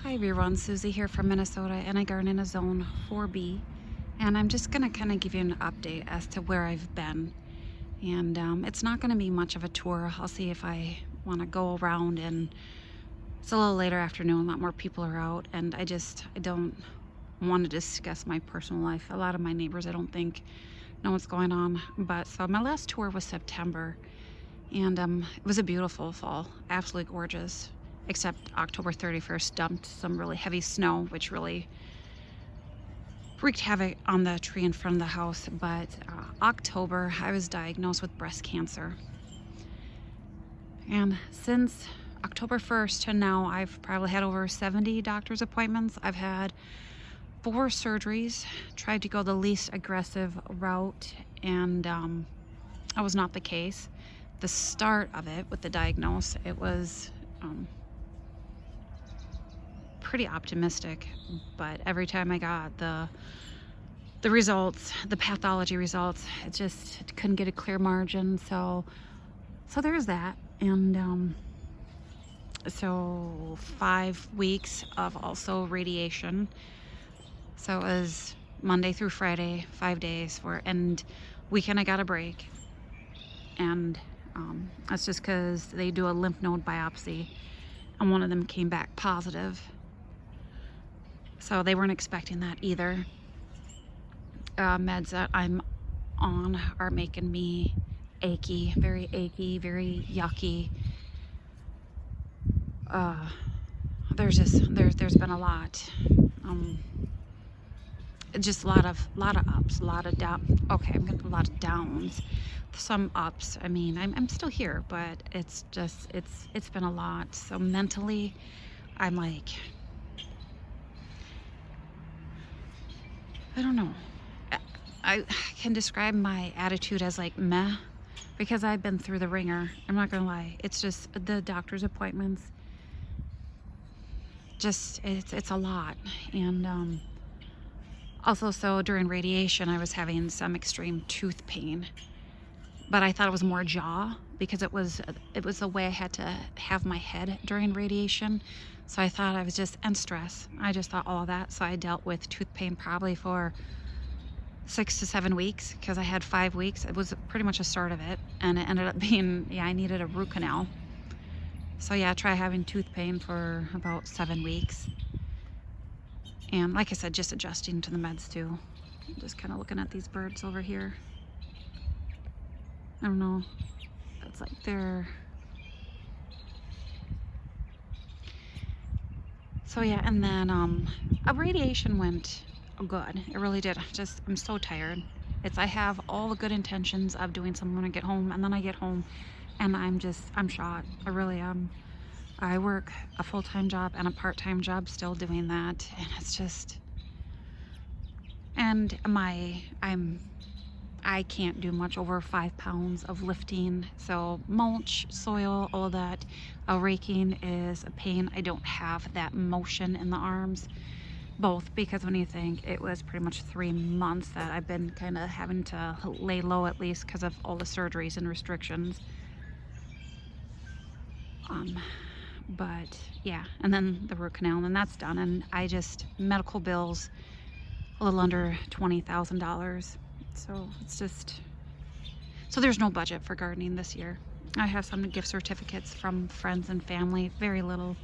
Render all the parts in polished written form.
Hi everyone, Susie here from Minnesota, and I garden in a zone 4B, and I'm just gonna kind of give you an update as to where I've been. And it's not gonna be much of a tour. I'll see if I want to go around, and it's a little later afternoon, a lot more people are out, and I don't want to discuss my personal life. A lot of my neighbors, I don't think, know what's going on. But so my last tour was September, and it was a beautiful fall, absolutely gorgeous, except October 31st dumped some really heavy snow, which really wreaked havoc on the tree in front of the house. But October, I was diagnosed with breast cancer. And since October 1st to now, I've probably had over 70 doctor's appointments. I've had 4 surgeries, tried to go the least aggressive route, and that was not the case. The start of it with the diagnosis, it was pretty optimistic, but every time I got the results, the pathology results, it couldn't get a clear margin. So there's that. And so 5 weeks of also radiation. So it was Monday through Friday, 5 days and weekend I got a break. And that's just because they do a lymph node biopsy, and one of them came back positive. So they weren't expecting that either. Meds that I'm on are making me achy, very yucky. There's been a lot. Just a lot of ups, a lot of down. Okay, I'm getting a lot of downs. Some ups. I mean, I'm still here, but it's been a lot. So mentally, I'm like, I don't know. I can describe my attitude as like meh, because I've been through the ringer. I'm not gonna lie. It's just the doctor's appointments. It's a lot. And also, so during radiation, I was having some extreme tooth pain, but I thought it was more jaw because it was the way I had to have my head during radiation. So I thought I was and stress. I just thought all of that. So I dealt with tooth pain probably for 6 to 7 weeks, because I had 5 weeks. It was pretty much a start of it, and it ended up being, I needed a root canal. So yeah, try having tooth pain for about 7 weeks. And like I said, just adjusting to the meds too. Just kind of looking at these birds over here. I don't know. It's like they're... So yeah, and then a radiation went good. It really did. I'm so tired. I have all the good intentions of doing something when I get home, and then I get home and I'm shot. I really am. I work a full-time job and a part-time job still doing that, and it's just, and I can't do much over 5 pounds of lifting. So mulch, soil, all that, raking is a pain. I don't have that motion in the arms, both because when you think it was pretty much 3 months that I've been kind of having to lay low, at least because of all the surgeries and restrictions. But yeah, and then the root canal, and that's done, and medical bills a little under $20,000. So so there's no budget for gardening this year. I have some gift certificates from friends and family, very little.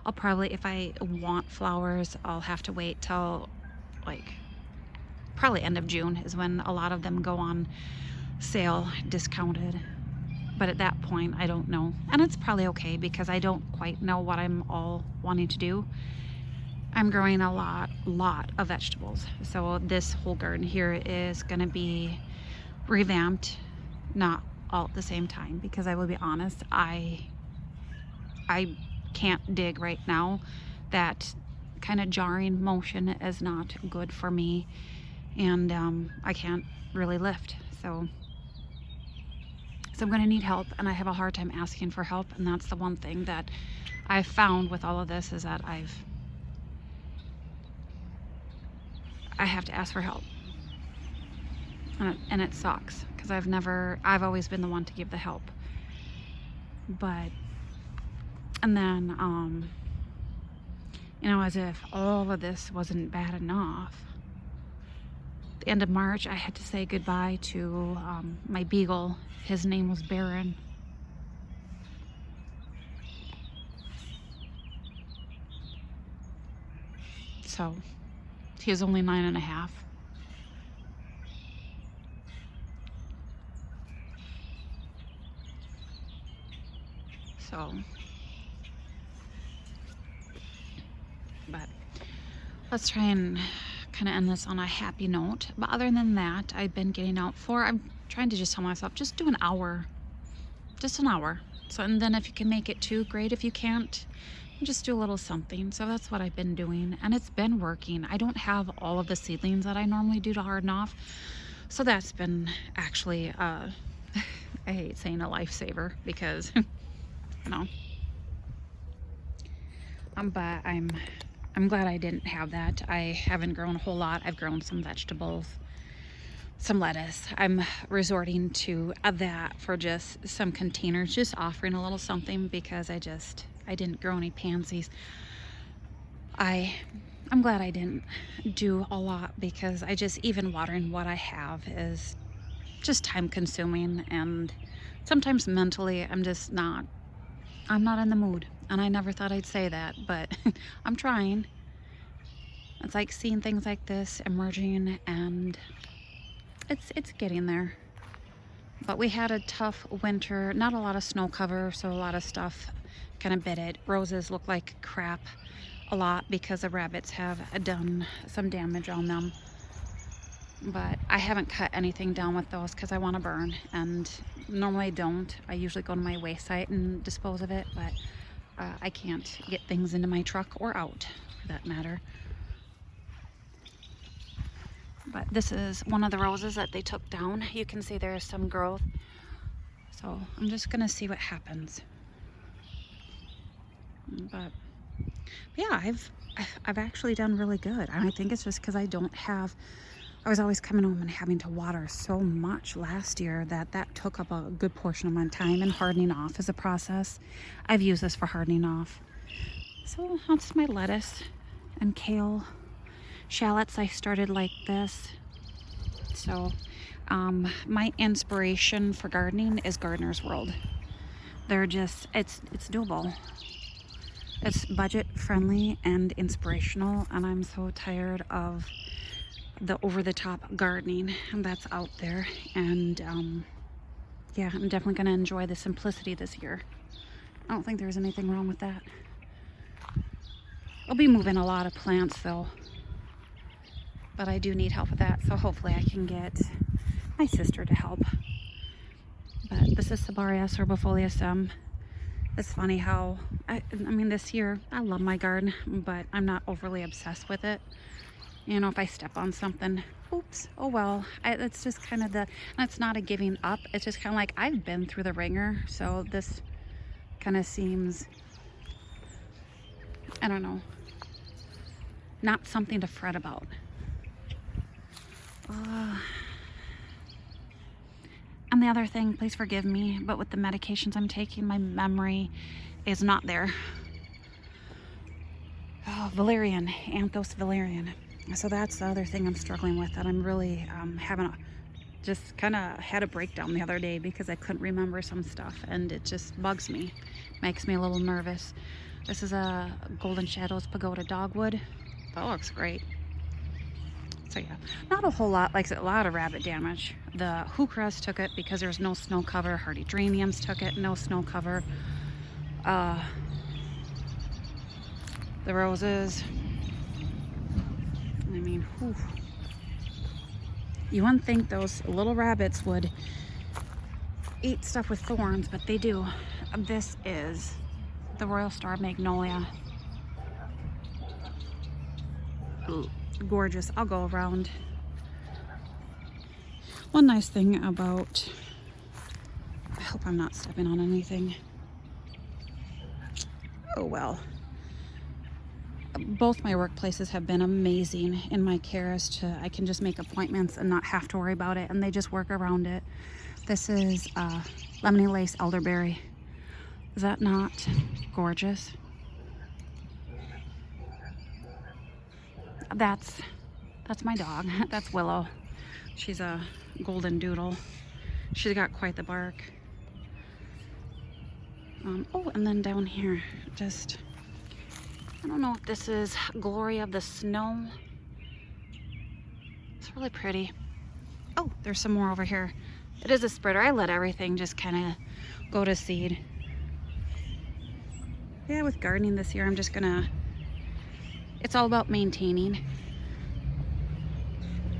I'll probably, if I want flowers, I'll have to wait till like probably end of June is when a lot of them go on sale, discounted. But at that point, I don't know. And it's probably okay, because I don't quite know what I'm all wanting to do. I'm growing a lot of vegetables. So this whole garden here is gonna be revamped, not all at the same time, because I will be honest, I can't dig right now. That kind of jarring motion is not good for me, and I can't really lift. So I'm going to need help, and I have a hard time asking for help. And that's the one thing that I've found with all of this, is that I have to ask for help, and it sucks, because I've always been the one to give the help. But and then You know, as if all of this wasn't bad enough. At the end of March, I had to say goodbye to my beagle. His name was Baron. So he was only 9.5. So, but let's try and kind of end this on a happy note. But other than that, I've been getting out I'm trying to just tell myself, just do an hour. Just an hour. So, and then if you can make it 2, great. If you can't, just do a little something. So that's what I've been doing, and it's been working. I don't have all of the seedlings that I normally do to harden off. So that's been actually, I hate saying a lifesaver because, you know, but I'm glad I didn't have that. I haven't grown a whole lot. I've grown some vegetables, some lettuce. I'm resorting to that for just some containers, just offering a little something because I didn't grow any pansies. I'm glad I didn't do a lot because even watering what I have is just time consuming, and sometimes mentally I'm not in the mood. And I never thought I'd say that, but I'm trying. It's like seeing things like this emerging, and it's getting there. But we had a tough winter, not a lot of snow cover, so a lot of stuff kind of bit it. Roses look like crap a lot because the rabbits have done some damage on them. But I haven't cut anything down with those because I want to burn, and normally I don't. I usually go to my waste site and dispose of it, but I can't get things into my truck or out for that matter. But this is one of the roses that they took down. You can see there's some growth. So I'm just gonna see what happens. But yeah, I've actually done really good. And I think it's just because I was always coming home and having to water so much last year that took up a good portion of my time, and hardening off is a process. I've used this for hardening off. So that's my lettuce and kale. Shallots I started like this. So my inspiration for gardening is Gardener's World. It's doable. It's budget friendly and inspirational, and I'm so tired of the over-the-top gardening that's out there. And yeah, I'm definitely going to enjoy the simplicity this year. I don't think there's anything wrong with that. I'll be moving a lot of plants though, but I do need help with that, so hopefully I can get my sister to help. But this is Sabaria sorbifolium. It's funny how I mean this year I love my garden, but I'm not overly obsessed with it. You know, if I step on something, oops, oh well. It's just kind of it's not a giving up. It's just kind of like I've been through the ringer, so this kind of seems, I don't know, not something to fret about. And the other thing, please forgive me, but with the medications I'm taking, my memory is not there. Oh, valerian, Anthos valerian. So that's the other thing I'm struggling with, that I'm really just kind of had a breakdown the other day because I couldn't remember some stuff, and it just bugs me, makes me a little nervous. This is a Golden Shadows Pagoda Dogwood. That looks great. So yeah, not a whole lot, like a lot of rabbit damage. The heucheras took it because there's no snow cover. Hardy geraniums took it, no snow cover. The roses, I mean, whew. You wouldn't think those little rabbits would eat stuff with thorns, but they do. This is the Royal Star Magnolia. Ooh, gorgeous. I'll go around. One nice thing about, I hope I'm not stepping on anything. Oh well. Both my workplaces have been amazing in my care as to I can just make appointments and not have to worry about it, and they just work around it. This is lemony lace elderberry. Is that not gorgeous? that's my dog. That's Willow. She's a golden doodle. She's got quite the bark. Oh, and then down here, just, I don't know if this is Glory of the Snow. It's really pretty. Oh, there's some more over here. It is a spreader. I let everything just kind of go to seed. Yeah, with gardening this year, I'm just gonna, it's all about maintaining.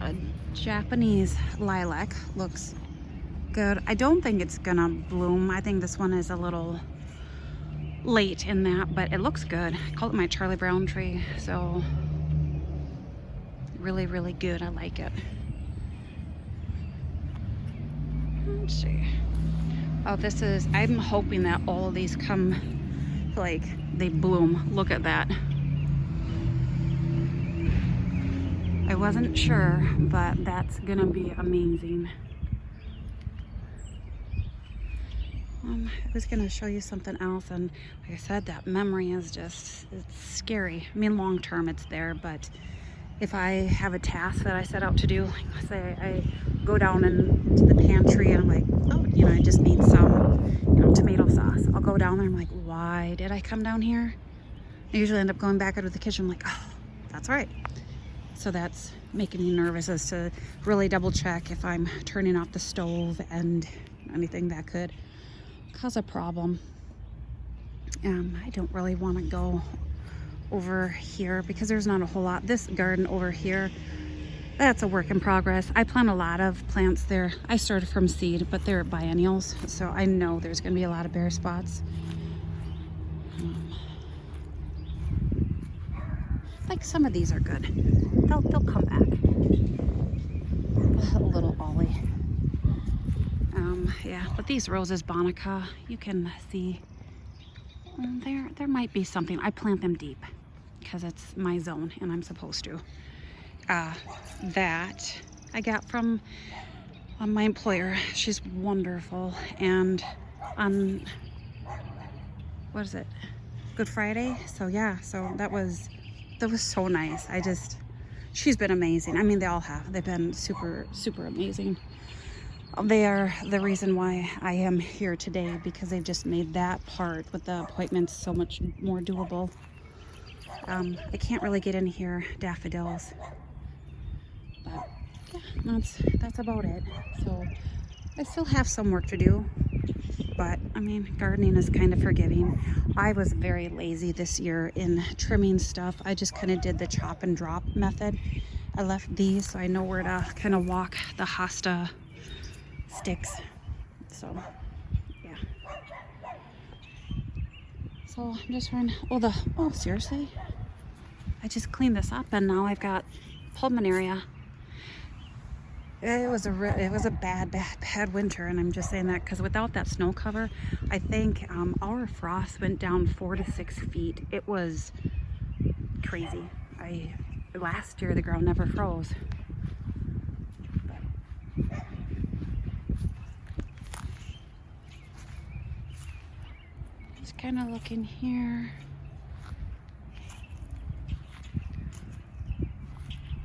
A Japanese lilac looks good. I don't think it's gonna bloom. I think this one is a little late in that, but it looks good. I call it my Charlie Brown tree, so really, really good. I like it. Let's see. Oh, this is, I'm hoping that all of these come, like, they bloom. Look at that. I wasn't sure, but that's gonna be amazing. I was gonna show you something else, and like I said, that memory is just, it's scary. I mean, long term it's there, but if I have a task that I set out to do, like say I go down into the pantry and I'm like, oh, you know, I just need some, you know, tomato sauce. I'll go down there and I'm like, why did I come down here? I usually end up going back out of the kitchen. I'm like, oh, that's right. So that's making me nervous as to really double check if I'm turning off the stove and anything that could cause a problem. I don't really want to go over here because there's not a whole lot. This garden over here, that's a work in progress. I plant a lot of plants there. I started from seed, but they're biennials, so I know there's going to be a lot of bare spots. Like some of these are good. They'll come back. A little ollie. Yeah, but these roses, Bonica, you can see there might be something. I plant them deep because it's my zone and I'm supposed to. That I got from my employer. She's wonderful. And on, what is it? Good Friday? So yeah, so that was so nice. She's been amazing. I mean, they all have. They've been super, super amazing. They are the reason why I am here today, because they've just made that part with the appointments so much more doable. I can't really get in here daffodils, but yeah, that's about it. So I still have some work to do, but I mean, gardening is kind of forgiving. I was very lazy this year in trimming stuff. I just kind of did the chop and drop method. I left these so I know where to kind of walk the hosta sticks. So yeah, so I'm just running. Oh seriously, I just cleaned this up and now I've got pulmonaria. It was a bad winter, and I'm just saying that because without that snow cover, I think our frost went down 4 to 6 feet. It was crazy. Last year the ground never froze. Just kind of looking here.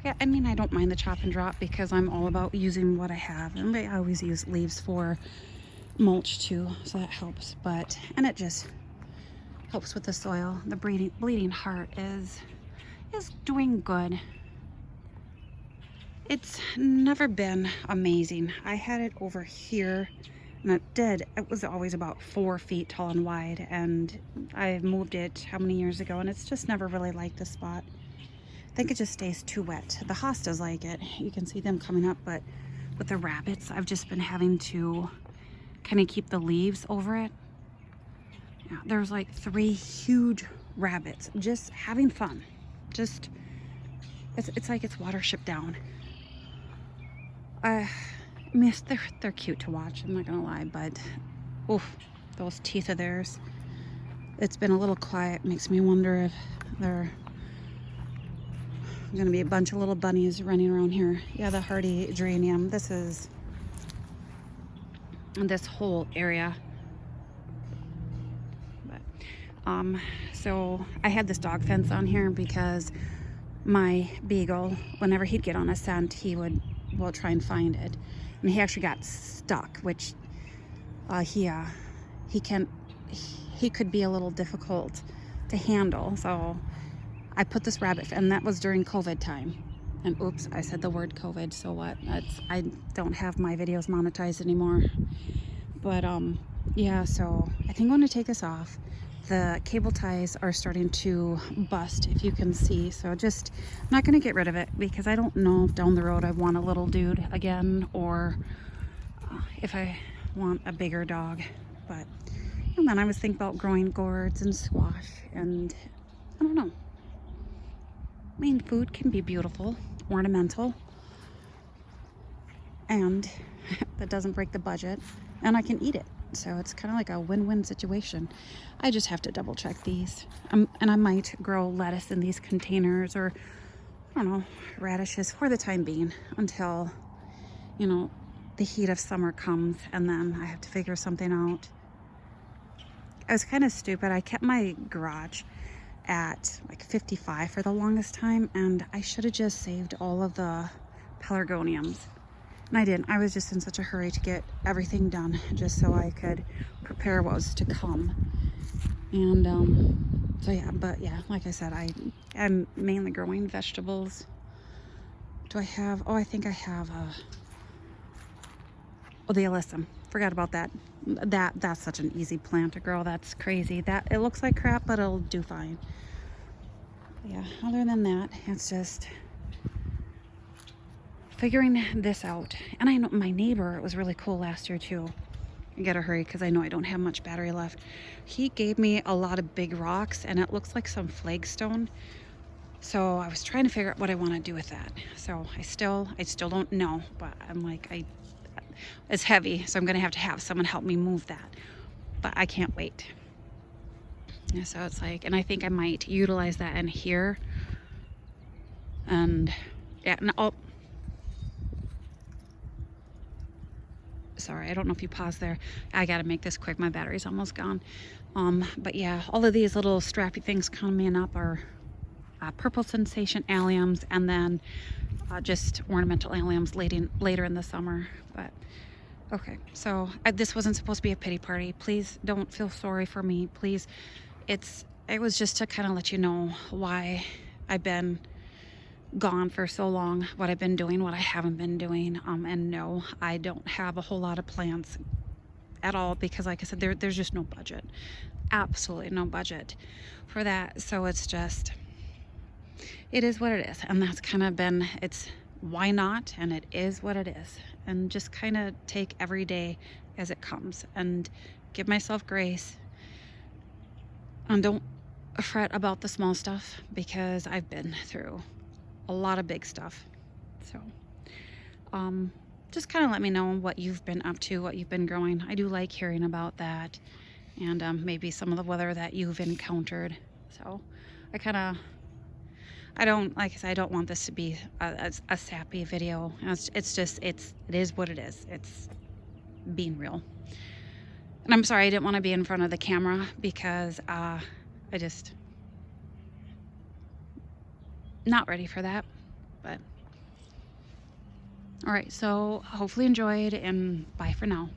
Yeah, I mean, I don't mind the chop and drop because I'm all about using what I have. And I always use leaves for mulch too, so that helps. And it just helps with the soil. The bleeding heart is doing good. It's never been amazing. I had it over here, and it was always about 4 feet tall and wide, and I moved it how many years ago, and it's just never really liked the spot. I think it just stays too wet. The hostas like it. You can see them coming up, but with the rabbits, I've just been having to kind of keep the leaves over it. Yeah, there's like 3 huge rabbits just having fun. Just, it's like it's Watership Down. I mean, they're cute to watch, I'm not gonna lie, but oof, those teeth of theirs. It's been a little quiet. Makes me wonder if they're gonna be a bunch of little bunnies running around here. Yeah, the hardy geranium. This is this whole area. But so I had this dog fence on here because my beagle, whenever he'd get on a scent, he would, well, try and find it. And he actually got stuck, which he could be a little difficult to handle. So I put this rabbit, and that was during COVID time. And oops, I said the word COVID, so what? I don't have my videos monetized anymore. But yeah, so I think I'm gonna take this off. The cable ties are starting to bust, if you can see. So I'm not gonna get rid of it, because I don't know if down the road I want a little dude again, or if I want a bigger dog. But and then I was thinking about growing gourds and squash, and I don't know. I mean, food can be beautiful, ornamental, and that doesn't break the budget, and I can eat it. So it's kind of like a win-win situation. I just have to double check these. And I might grow lettuce in these containers, or I don't know, radishes for the time being, until, you know, the heat of summer comes, and then I have to figure something out. I was kind of stupid. I kept my garage at like 55 for the longest time, and I should have just saved all of the pelargoniums. And I didn't. I was just in such a hurry to get everything done, just so I could prepare what was to come. And so yeah, but yeah, like I said, I'm mainly growing vegetables. Do I have, oh, I think I have the alyssum. Forgot about that. That's such an easy plant to grow. That's crazy. That it looks like crap, but it'll do fine. Yeah, other than that, it's just figuring this out. And I know my neighbor, it was really cool last year too. I gotta hurry because I know I don't have much battery left. He gave me a lot of big rocks, and it looks like some flagstone. So I was trying to figure out what I want to do with that. So I still don't know, but I'm like, it's heavy, so I'm gonna have to have someone help me move that. But I can't wait. Yeah, so it's like, and I think I might utilize that in here. And yeah, no, sorry, I don't know if you paused there. I gotta make this quick, my battery's almost gone. But yeah, all of these little strappy things coming up are purple sensation alliums, and then just ornamental alliums later in the summer. But okay, so this wasn't supposed to be a pity party. Please don't feel sorry for me, please. It was just to kind of let you know why I've been gone for so long, what I've been doing, what I haven't been doing. And no, I don't have a whole lot of plans at all, because like I said, there's just no budget, absolutely no budget for that. So it's just, it is what it is. And that's kind of been, it's why not, and it is what it is. And just kind of take every day as it comes, and give myself grace, and don't fret about the small stuff, because I've been through a lot of big stuff. So just kind of let me know what you've been up to, what you've been growing. I do like hearing about that, and maybe some of the weather that you've encountered. So I don't, like I said, I don't want this to be a sappy video. It's just, it is what it is. It's being real. And I'm sorry I didn't want to be in front of the camera, because I just not ready for that. But all right, so hopefully enjoyed, and bye for now.